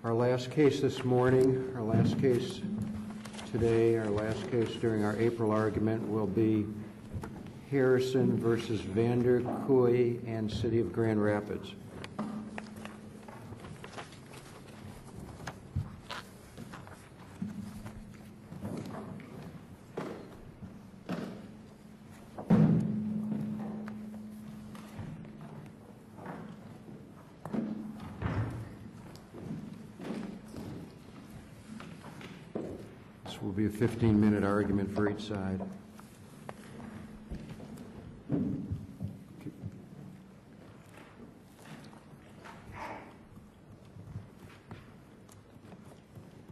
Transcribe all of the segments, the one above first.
Our last case this morning, our last case today, our last case during our April argument will be Harrison versus VanderKooi and City of Grand Rapids. This will be a 15-minute argument for each side.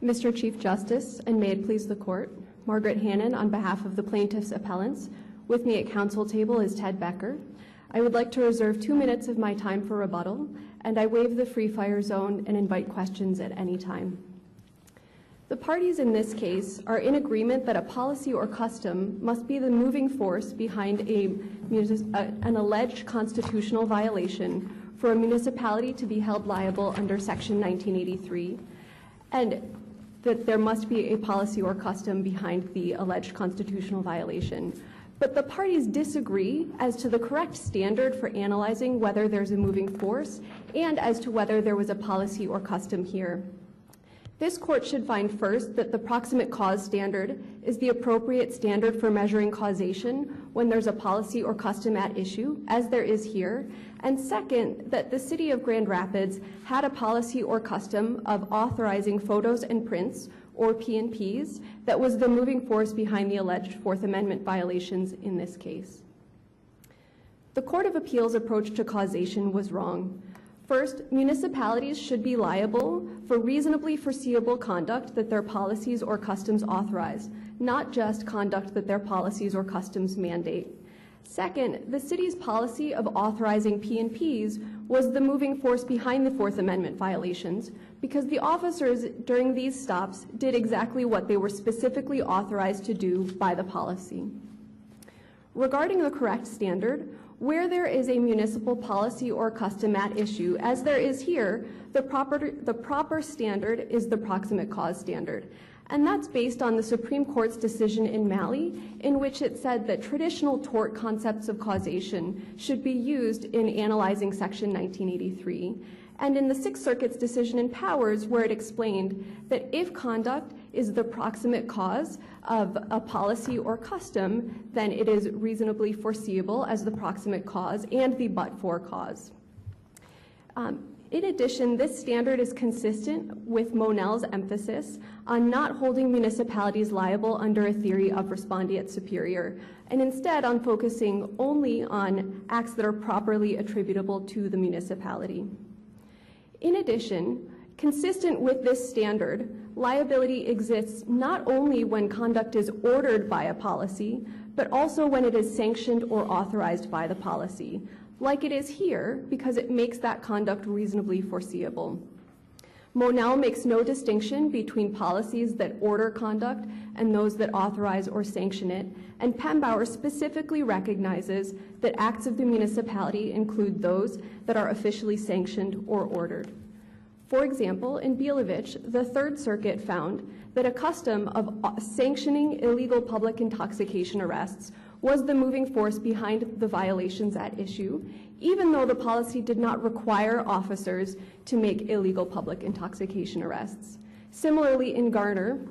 Mr. Chief Justice, and may it please the Court, Margaret Hannon on behalf of the plaintiffs' appellants. With me at council table is Ted Becker. I would like to reserve 2 minutes of my time for rebuttal, and I waive the free fire zone and invite questions at any time. The parties in this case are in agreement that a policy or custom must be the moving force behind an alleged constitutional violation for a municipality to be held liable under Section 1983, and that there must be a policy or custom behind the alleged constitutional violation. But the parties disagree as to the correct standard for analyzing whether there's a moving force and as to whether there was a policy or custom here. This court should find first that the proximate cause standard is the appropriate standard for measuring causation when there's a policy or custom at issue, as there is here, and second, that the City of Grand Rapids had a policy or custom of authorizing photos and prints, or P&Ps, that was the moving force behind the alleged Fourth Amendment violations in this case. The Court of Appeals' approach to causation was wrong. First, municipalities should be liable for reasonably foreseeable conduct that their policies or customs authorize, not just conduct that their policies or customs mandate. Second, the city's policy of authorizing P&Ps was the moving force behind the Fourth Amendment violations because the officers during these stops did exactly what they were specifically authorized to do by the policy. Regarding the correct standard, where there is a municipal policy or custom at issue, as there is here, the proper standard is the proximate cause standard. And that's based on the Supreme Court's decision in Malley, in which it said that traditional tort concepts of causation should be used in analyzing Section 1983. And in the Sixth Circuit's decision in Powers, where it explained that if conduct is the proximate cause of a policy or custom, then it is reasonably foreseeable as the proximate cause and the but-for cause. In addition, this standard is consistent with Monell's emphasis on not holding municipalities liable under a theory of respondeat superior, and instead on focusing only on acts that are properly attributable to the municipality. In addition, consistent with this standard, liability exists not only when conduct is ordered by a policy, but also when it is sanctioned or authorized by the policy, like it is here, because it makes that conduct reasonably foreseeable. Monell makes no distinction between policies that order conduct and those that authorize or sanction it, and Pembauer specifically recognizes that acts of the municipality include those that are officially sanctioned or ordered. For example, in Bielovich, the Third Circuit found that a custom of sanctioning illegal public intoxication arrests was the moving force behind the violations at issue, even though the policy did not require officers to make illegal public intoxication arrests. Similarly, in Garner,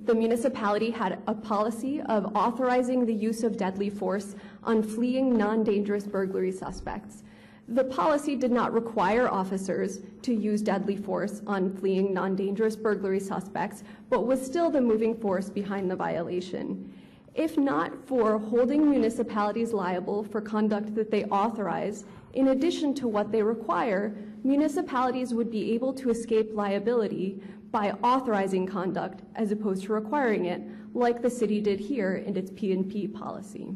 the municipality had a policy of authorizing the use of deadly force on fleeing non-dangerous burglary suspects. The policy did not require officers to use deadly force on fleeing non-dangerous burglary suspects, but was still the moving force behind the violation. If not for holding municipalities liable for conduct that they authorize, in addition to what they require, municipalities would be able to escape liability by authorizing conduct as opposed to requiring it, like the city did here in its P&P policy.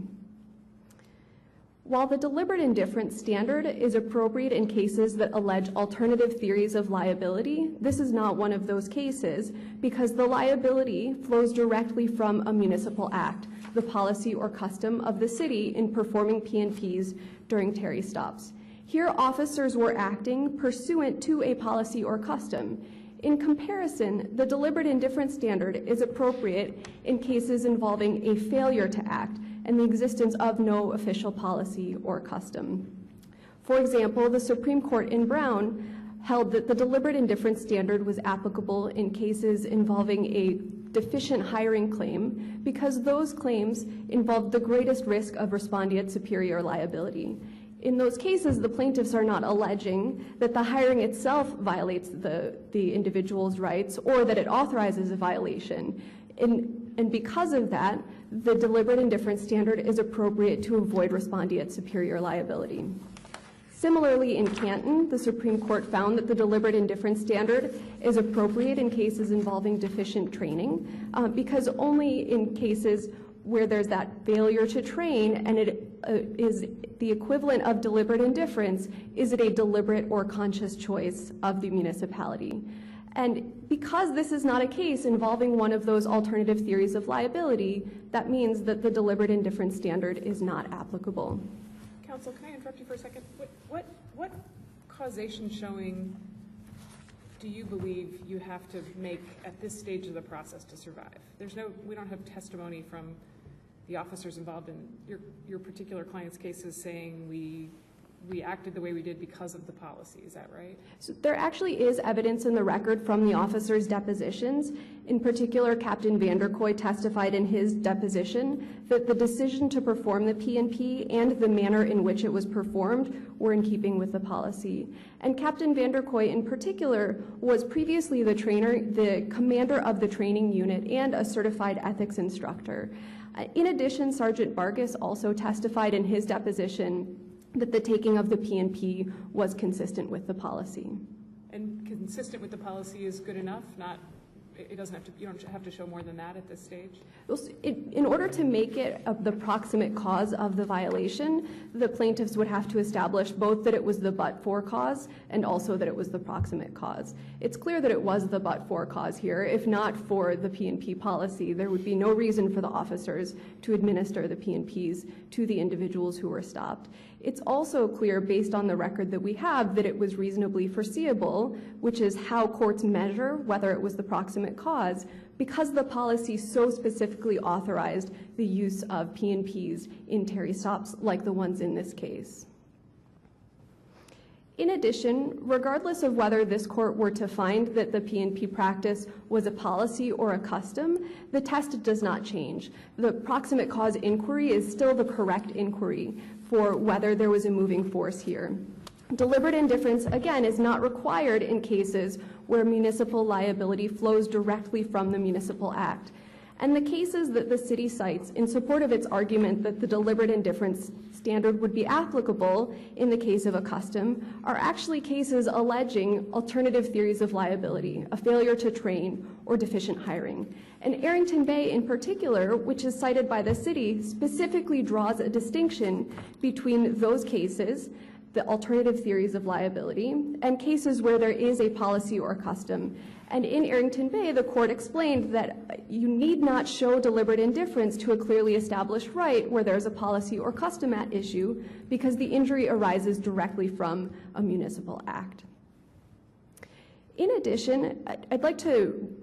While the deliberate indifference standard is appropriate in cases that allege alternative theories of liability, this is not one of those cases because the liability flows directly from a municipal act, the policy or custom of the city in performing P&Ps during Terry stops. Here, officers were acting pursuant to a policy or custom. In comparison, the deliberate indifference standard is appropriate in cases involving a failure to act and the existence of no official policy or custom. For example, the Supreme Court in Brown held that the deliberate indifference standard was applicable in cases involving a deficient hiring claim because those claims involved the greatest risk of respondeat superior liability. In those cases, the plaintiffs are not alleging that the hiring itself violates the individual's rights or that it authorizes a violation. And because of that, the deliberate indifference standard is appropriate to avoid respondeat superior liability. Similarly, in Canton, the Supreme Court found that the deliberate indifference standard is appropriate in cases involving deficient training because only in cases where there's that failure to train and it is the equivalent of deliberate indifference, is it a deliberate or conscious choice of the municipality. And because this is not a case involving one of those alternative theories of liability, that means that the deliberate indifference standard is not applicable. Counsel, can I interrupt you for a second? What causation showing do you believe you have to make at this stage of the process to survive? We don't have testimony from the officers involved in your particular client's cases saying we acted the way we did because of the policy. Is that right? So there actually is evidence in the record from the officers' depositions. In particular, Captain VanderKooi testified in his deposition that the decision to perform the P&P and the manner in which it was performed were in keeping with the policy. And Captain VanderKooi in particular was previously the commander of the training unit and a certified ethics instructor. In addition, Sergeant Vargas also testified in his deposition that the taking of the P&P was consistent with the policy. And consistent with the policy is good enough? You don't have to show more than that at this stage? In order to make it the proximate cause of the violation, the plaintiffs would have to establish both that it was the but-for cause and also that it was the proximate cause. It's clear that it was the but-for cause here. If not for the P&P policy, there would be no reason for the officers to administer the P&Ps to the individuals who were stopped. It's also clear, based on the record that we have, that it was reasonably foreseeable, which is how courts measure whether it was the proximate cause, because the policy so specifically authorized the use of P&Ps in Terry stops like the ones in this case. In addition, regardless of whether this court were to find that the P&P practice was a policy or a custom, the test does not change. The proximate cause inquiry is still the correct inquiry for whether there was a moving force here. Deliberate indifference, again, is not required in cases where municipal liability flows directly from the municipal act. And the cases that the city cites in support of its argument that the deliberate indifference standard would be applicable in the case of a custom are actually cases alleging alternative theories of liability, a failure to train, or deficient hiring. And Arrington Bay in particular, which is cited by the city, specifically draws a distinction between those cases, the alternative theories of liability, and cases where there is a policy or custom. And in Arrington Bay, the court explained that you need not show deliberate indifference to a clearly established right where there's a policy or custom at issue because the injury arises directly from a municipal act. In addition, I'd like to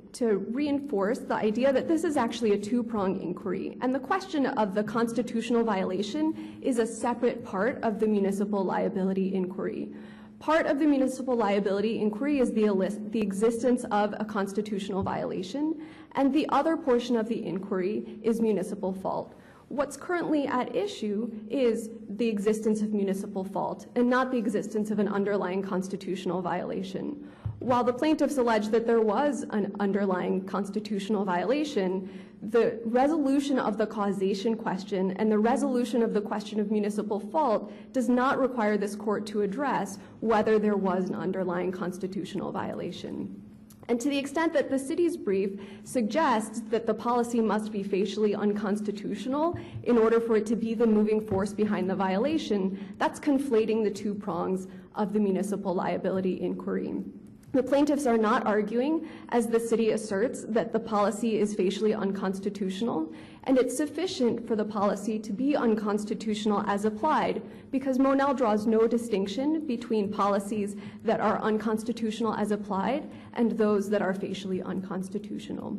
reinforce the idea that this is actually a two-pronged inquiry, and the question of the constitutional violation is a separate part of the municipal liability inquiry. Part of the municipal liability inquiry is the existence of a constitutional violation, and the other portion of the inquiry is municipal fault. What's currently at issue is the existence of municipal fault and not the existence of an underlying constitutional violation. While the plaintiffs allege that there was an underlying constitutional violation, the resolution of the causation question and the resolution of the question of municipal fault does not require this court to address whether there was an underlying constitutional violation. And to the extent that the city's brief suggests that the policy must be facially unconstitutional in order for it to be the moving force behind the violation, that's conflating the two prongs of the municipal liability inquiry. The plaintiffs are not arguing, as the city asserts, that the policy is facially unconstitutional, and it's sufficient for the policy to be unconstitutional as applied, because Monell draws no distinction between policies that are unconstitutional as applied and those that are facially unconstitutional.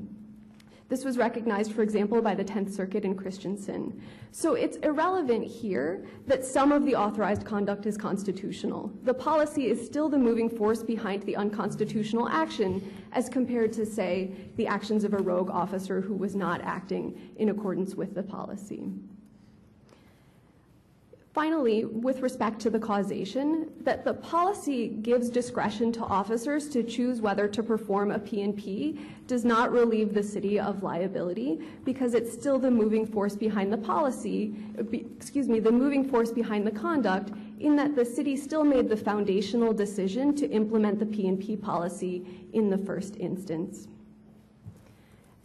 This was recognized, for example, by the 10th Circuit in Christensen. So it's irrelevant here that some of the authorized conduct is constitutional. The policy is still the moving force behind the unconstitutional action as compared to, say, the actions of a rogue officer who was not acting in accordance with the policy. Finally, with respect to the causation, that the policy gives discretion to officers to choose whether to perform a P&P does not relieve the city of liability because it's still the moving force behind the policy, the moving force behind the conduct, in that the city still made the foundational decision to implement the P&P policy in the first instance.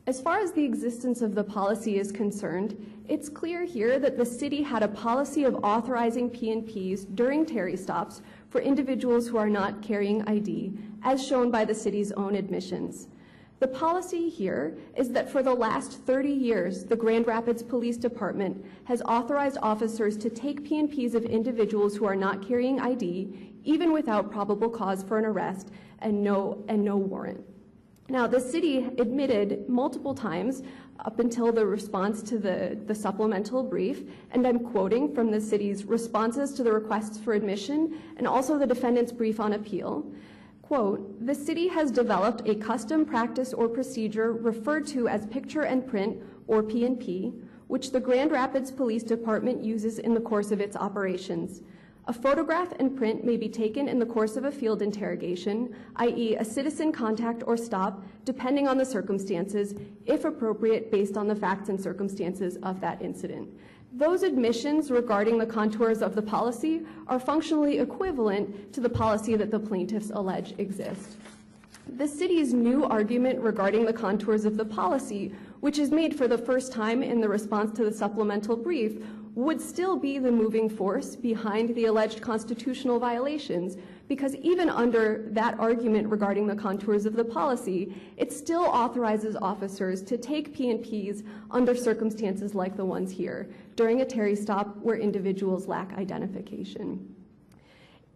As far as the existence of the policy is concerned, it's clear here that the city had a policy of authorizing P&Ps during Terry stops for individuals who are not carrying ID, as shown by the city's own admissions. The policy here is that for the last 30 years, the Grand Rapids Police Department has authorized officers to take P&Ps of individuals who are not carrying ID, even without probable cause for an arrest and no warrant. Now, the city admitted multiple times up until the response to the supplemental brief, and I'm quoting from the city's responses to the requests for admission and also the defendant's brief on appeal, quote, "The city has developed a custom practice or procedure referred to as picture and print, or P&P, which the Grand Rapids Police Department uses in the course of its operations. A photograph and print may be taken in the course of a field interrogation, i.e. a citizen contact or stop, depending on the circumstances, if appropriate based on the facts and circumstances of that incident." Those admissions regarding the contours of the policy are functionally equivalent to the policy that the plaintiffs allege exists. The city's new argument regarding the contours of the policy, which is made for the first time in the response to the supplemental brief, would still be the moving force behind the alleged constitutional violations, because even under that argument regarding the contours of the policy, it still authorizes officers to take P&Ps under circumstances like the ones here, during a Terry stop where individuals lack identification.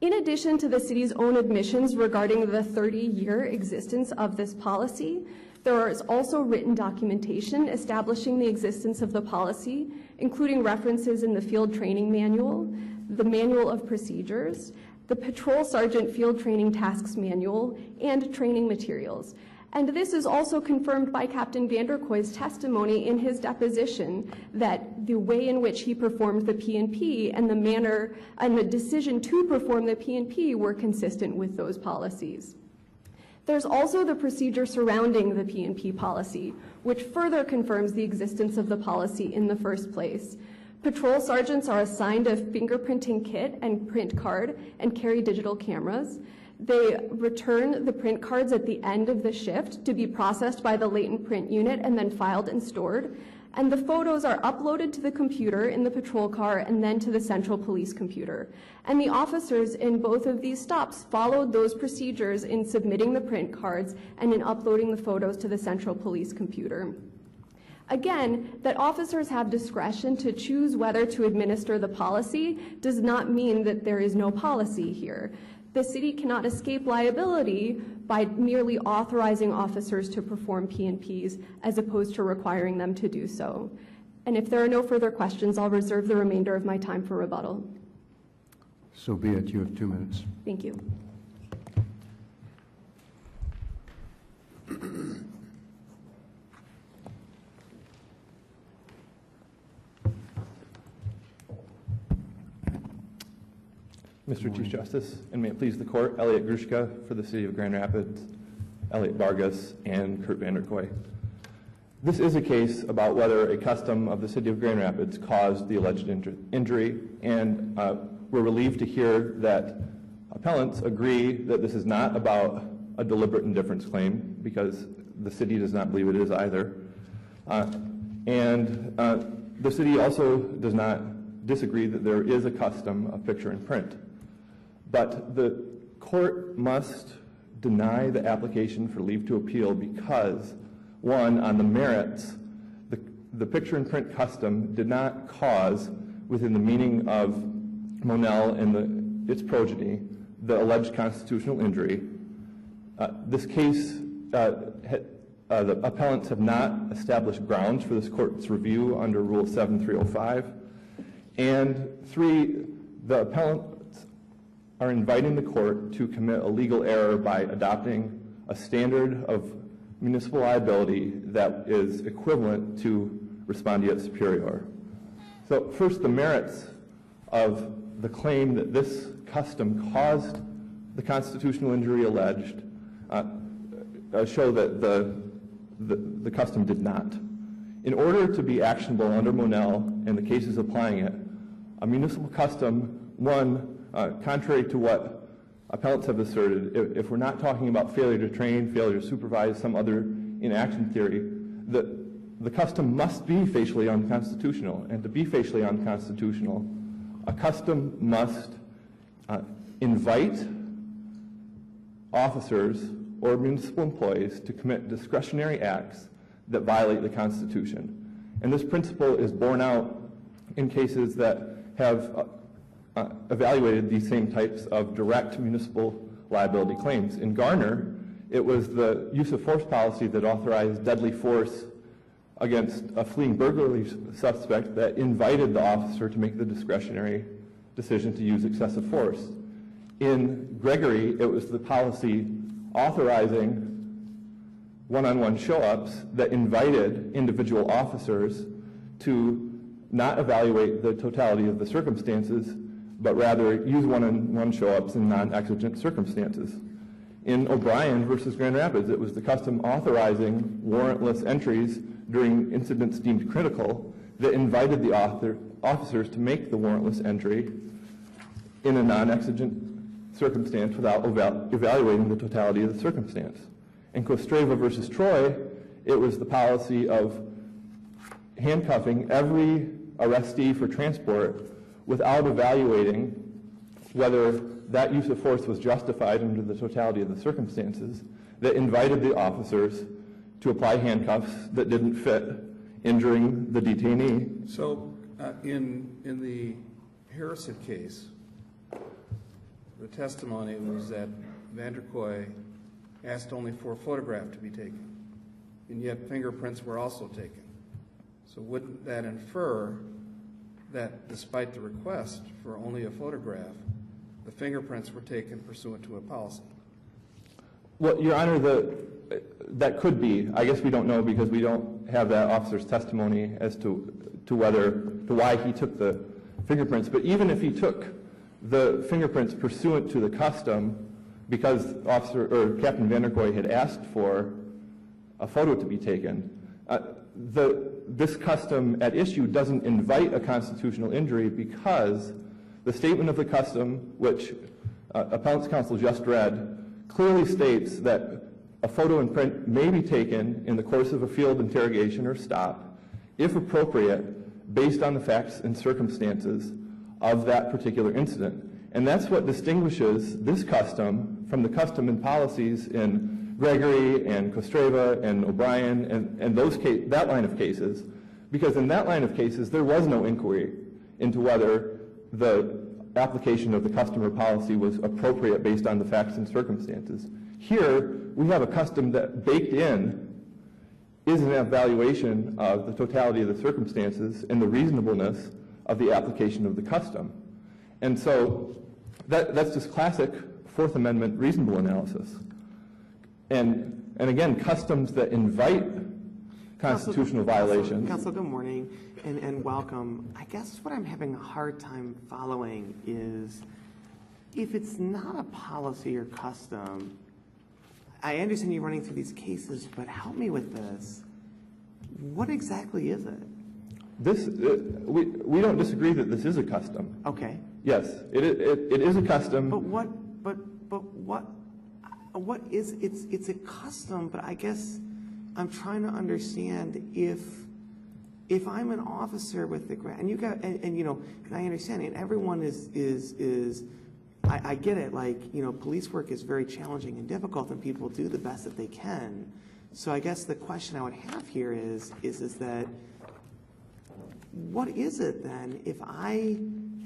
In addition to the city's own admissions regarding the 30-year existence of this policy, there is also written documentation establishing the existence of the policy, including references in the field training manual, the manual of procedures, the patrol sergeant field training tasks manual, and training materials. And this is also confirmed by Captain VanderKooi's testimony in his deposition that the way in which he performed the P&P and the manner and the decision to perform the P&P were consistent with those policies. There's also the procedure surrounding the P&P policy, which further confirms the existence of the policy in the first place. Patrol sergeants are assigned a fingerprinting kit and print card and carry digital cameras. They return the print cards at the end of the shift to be processed by the latent print unit and then filed and stored. And the photos are uploaded to the computer in the patrol car and then to the central police computer. And the officers in both of these stops followed those procedures in submitting the print cards and in uploading the photos to the central police computer. Again, that officers have discretion to choose whether to administer the policy does not mean that there is no policy here. The city cannot escape liability by merely authorizing officers to perform P&Ps as opposed to requiring them to do so. And if there are no further questions, I'll reserve the remainder of my time for rebuttal. So be it. You have 2 minutes. Thank you. Mr. Chief Justice, and may it please the Court, Elliot Grushka for the City of Grand Rapids, Elliot Vargas, and Curt VanderKooi. This is a case about whether a custom of the City of Grand Rapids caused the alleged injury, and we're relieved to hear that appellants agree that this is not about a deliberate indifference claim, because the city does not believe it is either. And the city also does not disagree that there is a custom of picture and print. But the court must deny the application for leave to appeal because, one, on the merits, the picture-in-print custom did not cause, within the meaning of Monell and its progeny, the alleged constitutional injury. This case, the appellants have not established grounds for this court's review under Rule 7305. And three, the appellants are inviting the court to commit a legal error by adopting a standard of municipal liability that is equivalent to respondeat superior. So first, the merits of the claim that this custom caused the constitutional injury alleged show that the custom did not. In order to be actionable under Monell and the cases applying it, a municipal custom, one, contrary to what appellants have asserted, if we're not talking about failure to train, failure to supervise, some other inaction theory, the custom must be facially unconstitutional. And to be facially unconstitutional, a custom must invite officers or municipal employees to commit discretionary acts that violate the Constitution. And this principle is borne out in cases that have evaluated these same types of direct municipal liability claims. In Garner, it was the use of force policy that authorized deadly force against a fleeing burglary suspect that invited the officer to make the discretionary decision to use excessive force. In Gregory, it was the policy authorizing one-on-one show-ups that invited individual officers to not evaluate the totality of the circumstances, but rather use one-on-one show-ups in non-exigent circumstances. In O'Brien versus Grand Rapids, it was the custom authorizing warrantless entries during incidents deemed critical that invited the officers to make the warrantless entry in a non-exigent circumstance without evaluating the totality of the circumstance. In Kostreva versus Troy, it was the policy of handcuffing every arrestee for transport without evaluating whether that use of force was justified under the totality of the circumstances that invited the officers to apply handcuffs that didn't fit, injuring the detainee. So in the Harrison case, the testimony was that VanderKooi asked only for a photograph to be taken, and yet fingerprints were also taken. So wouldn't that infer that despite the request for only a photograph, the fingerprints were taken pursuant to a policy? Well, Your Honor, that could be. I guess we don't know because we don't have that officer's testimony as to why he took the fingerprints. But even if he took the fingerprints pursuant to the custom because Captain VanderKooi had asked for a photo to be taken, this custom at issue doesn't invite a constitutional injury because the statement of the custom, which Appellant's counsel just read, clearly states that a photo and print may be taken in the course of a field interrogation or stop, if appropriate, based on the facts and circumstances of that particular incident. And that's what distinguishes this custom from the custom and policies in Gregory and Kostreva and O'Brien and that line of cases, because in that line of cases there was no inquiry into whether the application of the custom or policy was appropriate based on the facts and circumstances. Here, we have a custom that baked in is an evaluation of the totality of the circumstances and the reasonableness of the application of the custom. And so that's just classic Fourth Amendment reasonable analysis. And again, customs that invite constitutional violations. Counsel, good morning and welcome. I guess what I'm having a hard time following is if it's not a policy or custom, I understand you running through these cases, but help me with this. What exactly is it? We don't disagree that this is a custom. Okay. Yes, it is a custom. But what is it's a custom, but I guess I'm trying to understand if I'm an officer with the grant, and you got and you know, and I understand, and everyone is I get it. Like, police work is very challenging and difficult, and people do the best that they can. So I guess the question I would have here is that what is it then if I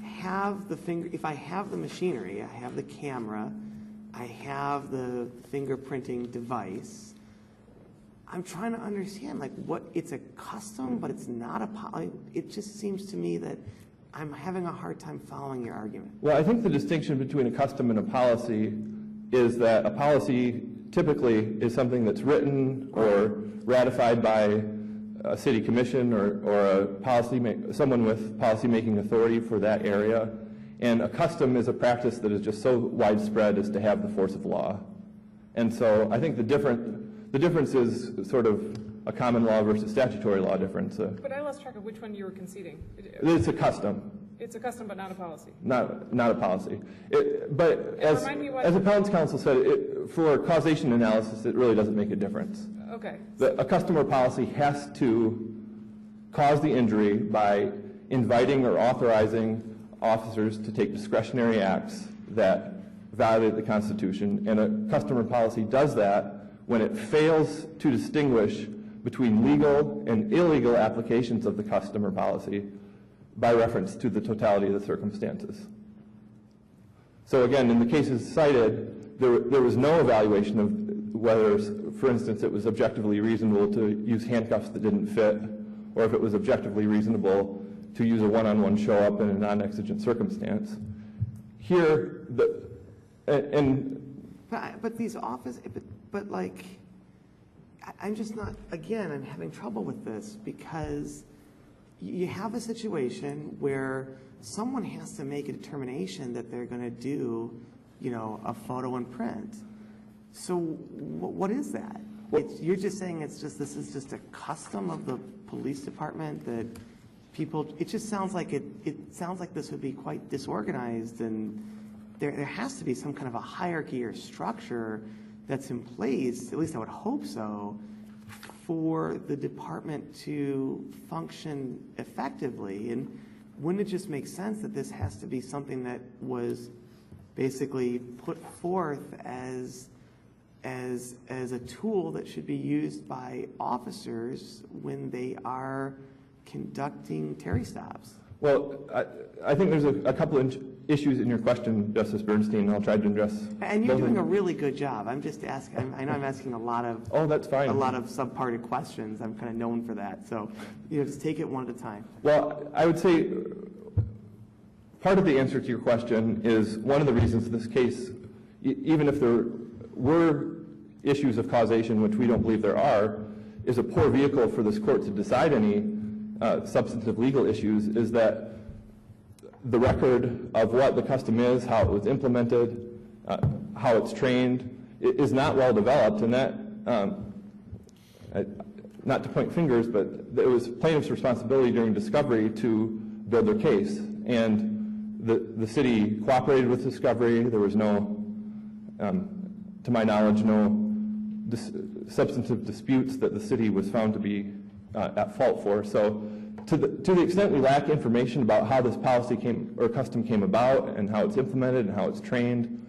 have if I have the machinery, I have the camera, I have the fingerprinting device, I'm trying to understand, like, what, it's a custom, but it's not a it just seems to me that I'm having a hard time following your argument. Well, I think the distinction between a custom and a policy is that a policy typically is something that's written or ratified by a city commission or a someone with policy-making authority for that area. And a custom is a practice that is just so widespread as to have the force of law. And so I think the difference is sort of a common law versus statutory law difference. But I lost track of which one you were conceding. It's a custom. It's a custom, but not a policy. Not a policy. But as Appellant's counsel said, for causation analysis, it really doesn't make a difference. Okay. A custom or policy has to cause the injury by inviting or authorizing officers to take discretionary acts that violate the Constitution, and a custom or policy does that when it fails to distinguish between legal and illegal applications of the custom or policy by reference to the totality of the circumstances. So again, in the cases cited, there was no evaluation of whether, for instance, it was objectively reasonable to use handcuffs that didn't fit, or if it was objectively reasonable to use a one-on-one show-up in a non-exigent circumstance. Here, But these but like, I'm just not, again, I'm having trouble with this because you have a situation where someone has to make a determination that they're going to do, a photo and print. So what is that? You're just saying this is just a custom of the police department that people, it just sounds like it sounds like this would be quite disorganized, and there has to be some kind of a hierarchy or structure that's in place, at least I would hope so, for the department to function effectively. And wouldn't it just make sense that this has to be something that was basically put forth as a tool that should be used by officers when they are conducting Terry stops? well, I think there's a couple of issues in your question, Justice Bernstein, and I'll try to address. And you're doing a really good job. I'm just asking. I know I'm asking a lot of. Oh, that's fine. A lot of subparted questions. I'm kind of known for that. So, just take it one at a time. Well, I would say part of the answer to your question is one of the reasons this case, even if there were issues of causation, which we don't believe there are, is a poor vehicle for this court to decide any substantive legal issues, is that the record of what the custom is, how it was implemented, how it's trained, is not well developed, and that, not to point fingers, but it was plaintiff's responsibility during discovery to build their case, and the city cooperated with discovery. There was no, to my knowledge, no substantive disputes that the city was found to be at fault for. So to the extent we lack information about how this policy custom came about and how it's implemented and how it's trained,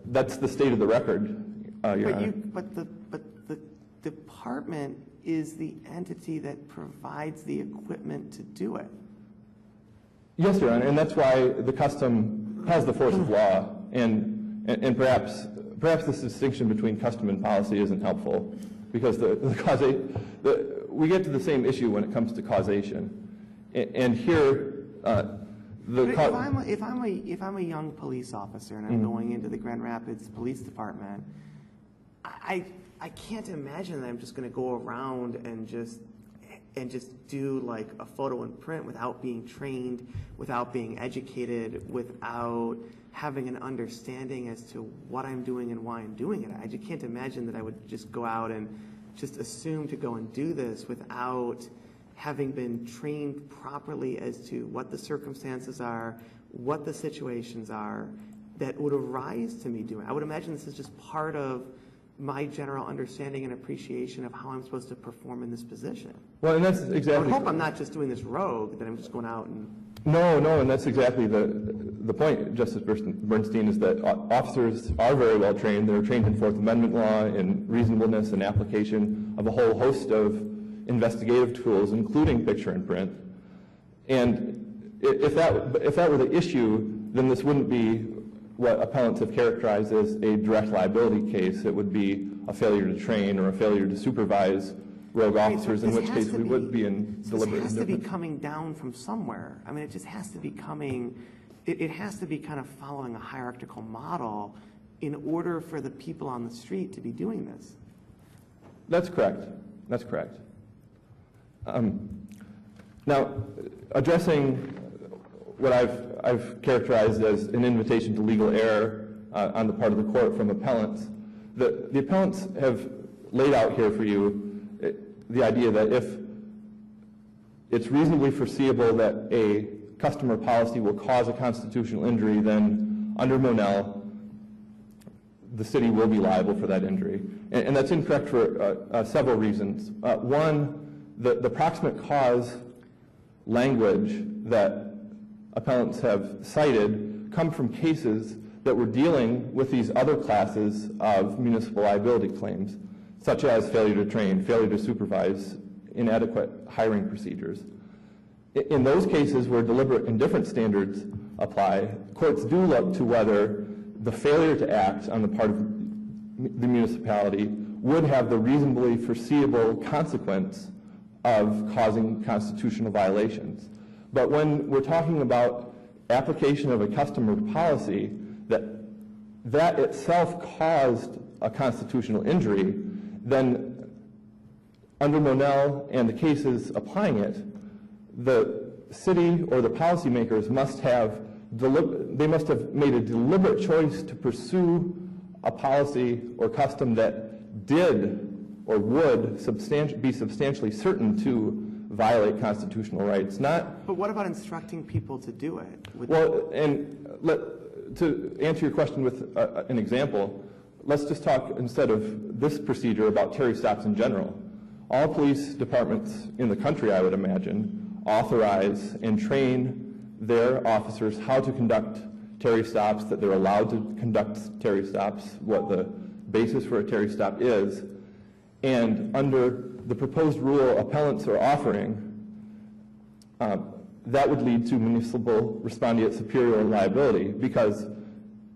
that's the state of the record, Your Honor. But the department is the entity that provides the equipment to do it. Yes, Your Honor, and that's why the custom has the force of law, and perhaps this distinction between custom and policy isn't helpful, because we get to the same issue when it comes to causation, and here if I'm a young police officer and I'm going into the Grand Rapids Police Department, I can't imagine that I'm just going to go around and just do like a photo and print without being trained, without being educated, without having an understanding as to what I'm doing and why I'm doing it. I just can't imagine that I would just go out and just assume to go and do this without having been trained properly as to what the circumstances are, what the situations are that would arise to me doing it. I would imagine this is just part of my general understanding and appreciation of how I'm supposed to perform in this position. Well, and that's exactly. I hope I'm not just doing this rogue, that I'm just going out and. No, and that's exactly the point, Justice Bernstein, is that officers are very well trained. They're trained in Fourth Amendment law, in reasonableness and application of a whole host of investigative tools, including picture and print. And if that were the issue, then this wouldn't be what appellants have characterized as a direct liability case. It would be a failure to train or a failure to supervise rogue officers, in which case we would be in deliberate indifference. It has to be coming down from somewhere. I mean, it just has to be coming, it has to be kind of following a hierarchical model in order for the people on the street to be doing this. That's correct. That's correct. Now, addressing what I've characterized as an invitation to legal error on the part of the court from appellants, the appellants have laid out here for you the idea that if it's reasonably foreseeable that a customer policy will cause a constitutional injury, then under Monell, the city will be liable for that injury. And that's incorrect for several reasons. One, the proximate cause language that appellants have cited come from cases that were dealing with these other classes of municipal liability claims, such as failure to train, failure to supervise, inadequate hiring procedures. In those cases where deliberate indifference standards apply, courts do look to whether the failure to act on the part of the municipality would have the reasonably foreseeable consequence of causing constitutional violations. But when we're talking about application of a customer policy that itself caused a constitutional injury, then under Monell and the cases applying it, the city or the policymakers must have made a deliberate choice to pursue a policy or custom that did or would be substantially certain to violate constitutional rights. But what about instructing people to do it? To answer your question with an example, let's just talk instead of this procedure about Terry stops in general. All police departments in the country, I would imagine, authorize and train their officers how to conduct Terry stops, that they're allowed to conduct Terry stops, what the basis for a Terry stop is. And under the proposed rule appellants are offering, that would lead to municipal respondeat superior liability, because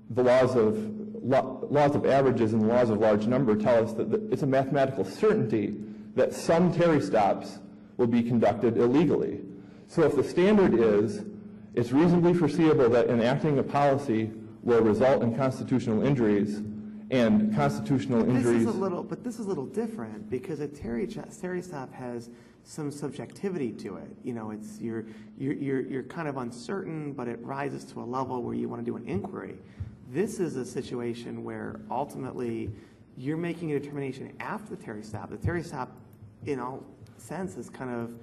the laws of averages and the laws of large number tell us that it's a mathematical certainty that some Terry stops will be conducted illegally. So if the standard is, it's reasonably foreseeable that enacting a policy will result in constitutional injuries, and constitutional injuries... But this is a little different, because a Terry stop has some subjectivity to it. You know, it's you're kind of uncertain, but it rises to a level where you want to do an inquiry. This is a situation where ultimately you're making a determination after the Terry stop. The Terry stop, in all sense, is kind of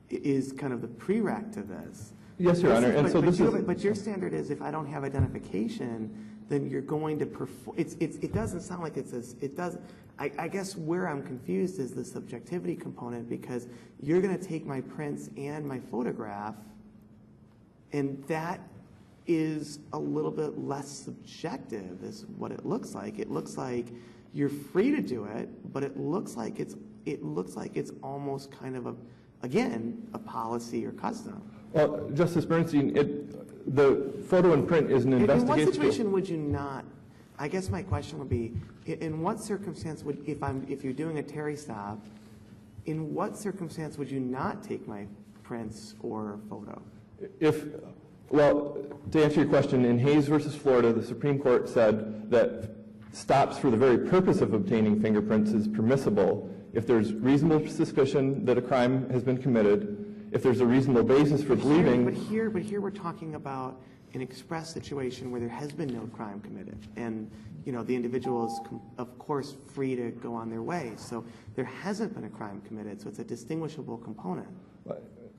the prereq to this. Yes, Your Honor. But your standard is, if I don't have identification, then you're going to perform. It doesn't sound like it doesn't. I guess where I'm confused is the subjectivity component, because you're going to take my prints and my photograph, and that is a little bit less subjective, is what it looks like. It looks like you're free to do it, but it looks like it's almost kind of a policy or custom. Well, Justice Bernstein, the photo and print is an investigation. In what situation would you not? I guess my question would be, in what circumstance would, if you're doing a Terry stop, in what circumstance would you not take my prints or photo? Well, to answer your question, in Hayes versus Florida, the Supreme Court said that stops for the very purpose of obtaining fingerprints is permissible if there's reasonable suspicion that a crime has been committed, if there's a reasonable basis for believing. But here we're talking about an express situation where there has been no crime committed, and the individual is of course free to go on their way. So there hasn't been a crime committed, so it's a distinguishable component.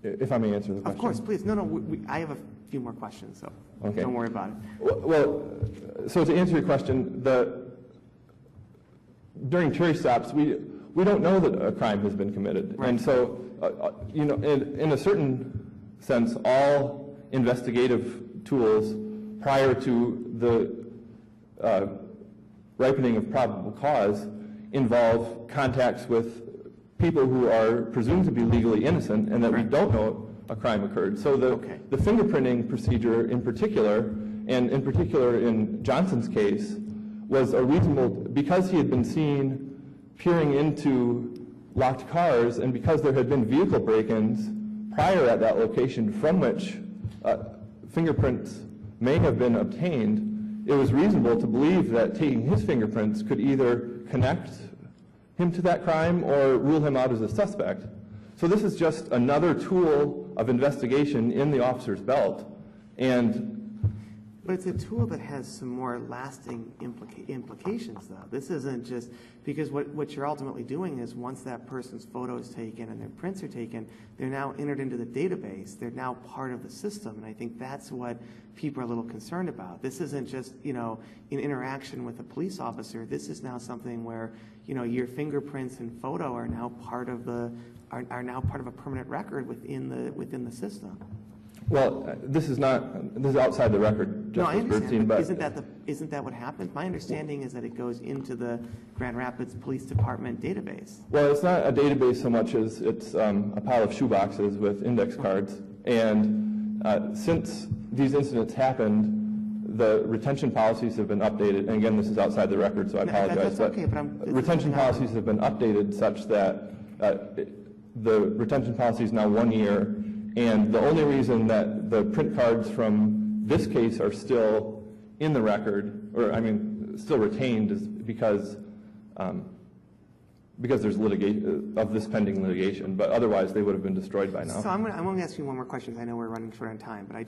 If I may answer the question. Of course, please. No, I have a few more questions, so okay. Don't worry about it. Well, so to answer your question, during Terry stops, we don't know that a crime has been committed. Right. And so, in a certain sense, all investigative tools prior to the ripening of probable cause involve contacts with people who are presumed to be legally innocent and that we don't know a crime occurred. So the fingerprinting procedure in particular, and in particular in Johnson's case, was a reasonable, because he had been seen peering into locked cars and because there had been vehicle break-ins prior at that location from which fingerprints may have been obtained, it was reasonable to believe that taking his fingerprints could either connect him to that crime or rule him out as a suspect. So this is just another tool of investigation in the officer's belt. But it's a tool that has some more lasting implications, though. This isn't just, because what you're ultimately doing is once that person's photo is taken and their prints are taken, they're now entered into the database. They're now part of the system, and I think that's what people are a little concerned about. This isn't just, an interaction with a police officer. This is now something where, your fingerprints and photo are now part of a permanent record within the system. Well, this is outside the record, No, I Justice understand, Bernstein, but isn't that what happens? My understanding is that it goes into the Grand Rapids Police Department database. Well, it's not a database so much as it's a pile of shoeboxes with index cards. And since these incidents happened, the retention policies have been updated. And again, this is outside the record, so I apologize. That's okay, but retention policies have been updated such that the retention policy is now 1 year. And the only reason that the print cards from this case are still in the record, still retained, is because there's litigation of this pending litigation. But otherwise, they would have been destroyed by now. So I'm going to ask you one more question because I know we're running short on time. But I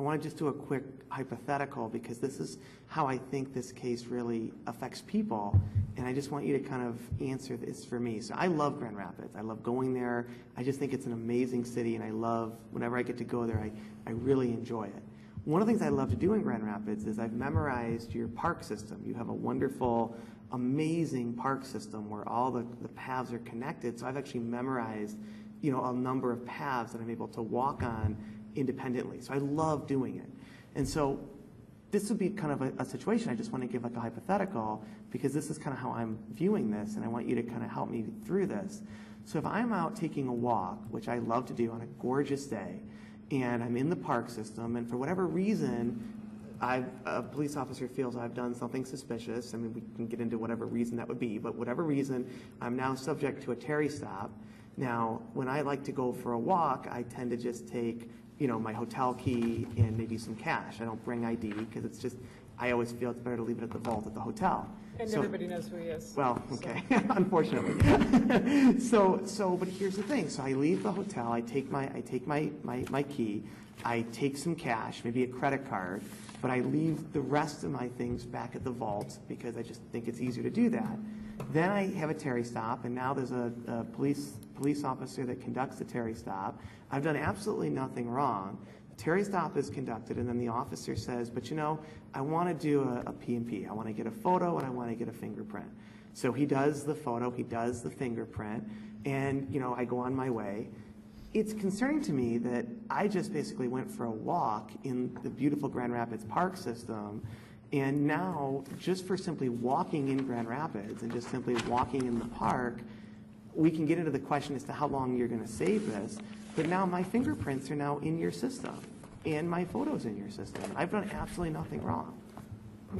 want to just do a quick hypothetical because this is how I think this case really affects people. And I just want you to kind of answer this for me. So I love Grand Rapids. I love going there. I just think it's an amazing city, and I love, whenever I get to go there, I really enjoy it. One of the things I love to do in Grand Rapids is I've memorized your park system. You have a wonderful, amazing park system where all the paths are connected. So I've actually memorized, a number of paths that I'm able to walk on independently. So I love doing it. And so this would be kind of a situation. I just want to give like a hypothetical because this is kind of how I'm viewing this, and I want you to kind of help me through this. So if I'm out taking a walk, which I love to do on a gorgeous day, and I'm in the park system, and for whatever reason, a police officer feels I've done something suspicious. I mean, we can get into whatever reason that would be, but whatever reason, I'm now subject to a Terry stop. Now, when I like to go for a walk, I tend to just take my hotel key and maybe some cash. I don't bring ID because it's just, I always feel it's better to leave it at the vault at the hotel. And everybody knows who he is. Well, okay, unfortunately. But here's the thing. So I leave the hotel, I take my key, I take some cash, maybe a credit card, but I leave the rest of my things back at the vault because I just think it's easier to do that. Then I have a Terry stop, and now there's a police officer that conducts the Terry stop. I've done absolutely nothing wrong. The Terry stop is conducted, and then the officer says, but I want to do a P&P. I want to get a photo, and I want to get a fingerprint. So he does the photo, he does the fingerprint, and I go on my way. It's concerning to me that I just basically went for a walk in the beautiful Grand Rapids Park system, and now, just for simply walking in Grand Rapids and just simply walking in the park, we can get into the question as to how long you're going to save this, but now my fingerprints are now in your system, and my photo's in your system. I've done absolutely nothing wrong.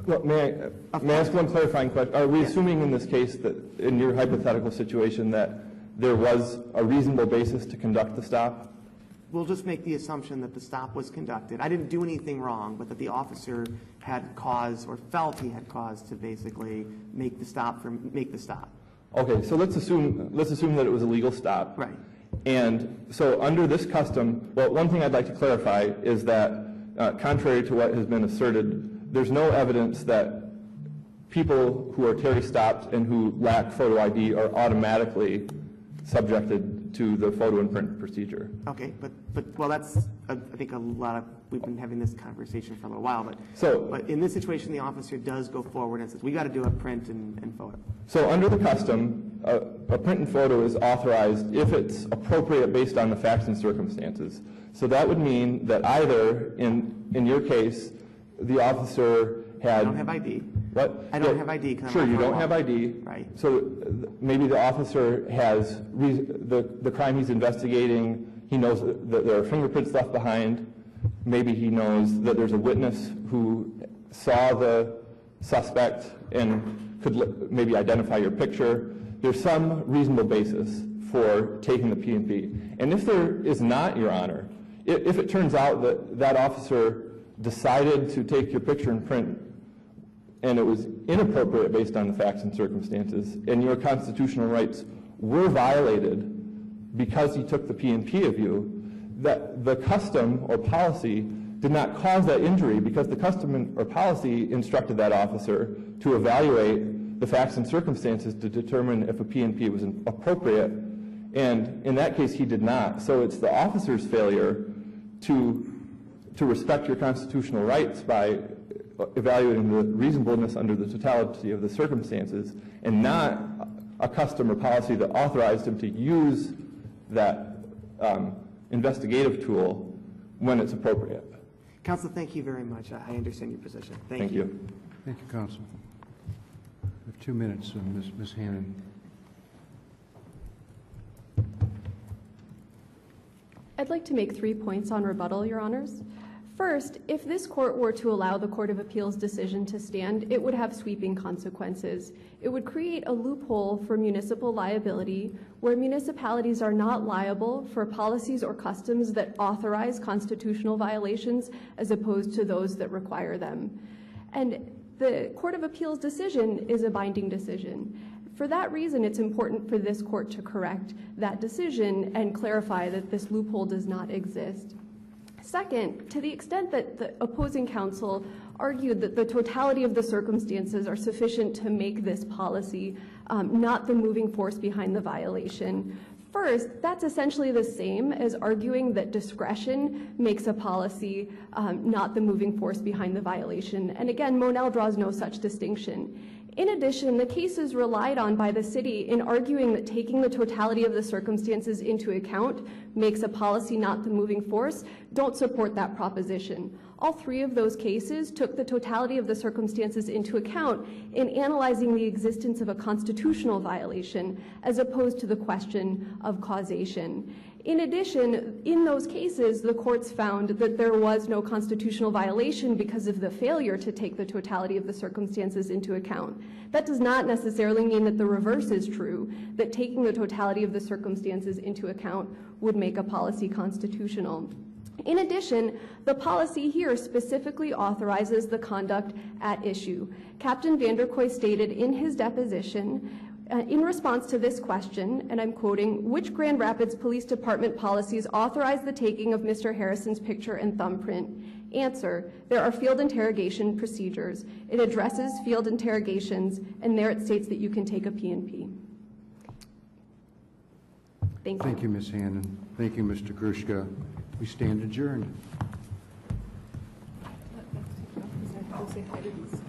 Well, may I ask one clarifying question? Are we assuming in this case that, in your hypothetical situation, that there was a reasonable basis to conduct the stop? We'll just make the assumption that the stop was conducted. I didn't do anything wrong, but that the officer had cause or felt he had cause to basically make the stop. Okay, so let's assume that it was a legal stop. Right. And so under this custom, well, one thing I'd like to clarify is that, contrary to what has been asserted, there's no evidence that people who are Terry stopped and who lack photo ID are automatically subjected to the photo and print procedure. Okay, but that's, I think we've been having this conversation for a little while, but in this situation, the officer does go forward and says, we got to do a print and photo. So under the custom, a print and photo is authorized if it's appropriate based on the facts and circumstances. So that would mean that either, in your case, the officer had... I don't have ID. What? I don't have ID. Sure, you don't have ID. Right. So maybe the officer has the crime he's investigating, he knows that there are fingerprints left behind. Maybe he knows that there's a witness who saw the suspect and could maybe identify your picture. There's some reasonable basis for taking the P&P. And if there is not, Your Honor, if it turns out that that officer decided to take your picture and print and it was inappropriate based on the facts and circumstances, and your constitutional rights were violated because he took the P&P of you, that the custom or policy did not cause that injury because the custom or policy instructed that officer to evaluate the facts and circumstances to determine if a P&P was appropriate, and in that case he did not. So it's the officer's failure to respect your constitutional rights by evaluating the reasonableness under the totality of the circumstances, and not a custom or policy that authorized him to use that investigative tool when it's appropriate. Counsel, thank you very much. I understand your position. Thank you. Thank you, Counsel. We have 2 minutes, Ms. Hannon. I'd like to make 3 points on rebuttal, Your Honors. First, if this court were to allow the Court of Appeals decision to stand, it would have sweeping consequences. It would create a loophole for municipal liability where municipalities are not liable for policies or customs that authorize constitutional violations as opposed to those that require them. And the Court of Appeals decision is a binding decision. For that reason, it's important for this court to correct that decision and clarify that this loophole does not exist. Second, to the extent that the opposing counsel argued that the totality of the circumstances are sufficient to make this policy not the moving force behind the violation, first, that's essentially the same as arguing that discretion makes a policy not the moving force behind the violation. And again, Monell draws no such distinction. In addition, the cases relied on by the city in arguing that taking the totality of the circumstances into account makes a policy not the moving force don't support that proposition. All 3 of those cases took the totality of the circumstances into account in analyzing the existence of a constitutional violation as opposed to the question of causation. In addition, in those cases, the courts found that there was no constitutional violation because of the failure to take the totality of the circumstances into account. That does not necessarily mean that the reverse is true, that taking the totality of the circumstances into account would make a policy constitutional. In addition, the policy here specifically authorizes the conduct at issue. Captain VanderKooi stated in his deposition, in response to this question, and I'm quoting, which Grand Rapids Police Department policies authorize the taking of Mr. Harrison's picture and thumbprint? Answer, there are field interrogation procedures. It addresses field interrogations, and there it states that you can take a P&P. Thank you. Thank you, Ms. Hannon. Thank you, Mr. Grushka. We stand adjourned. Say hi to these.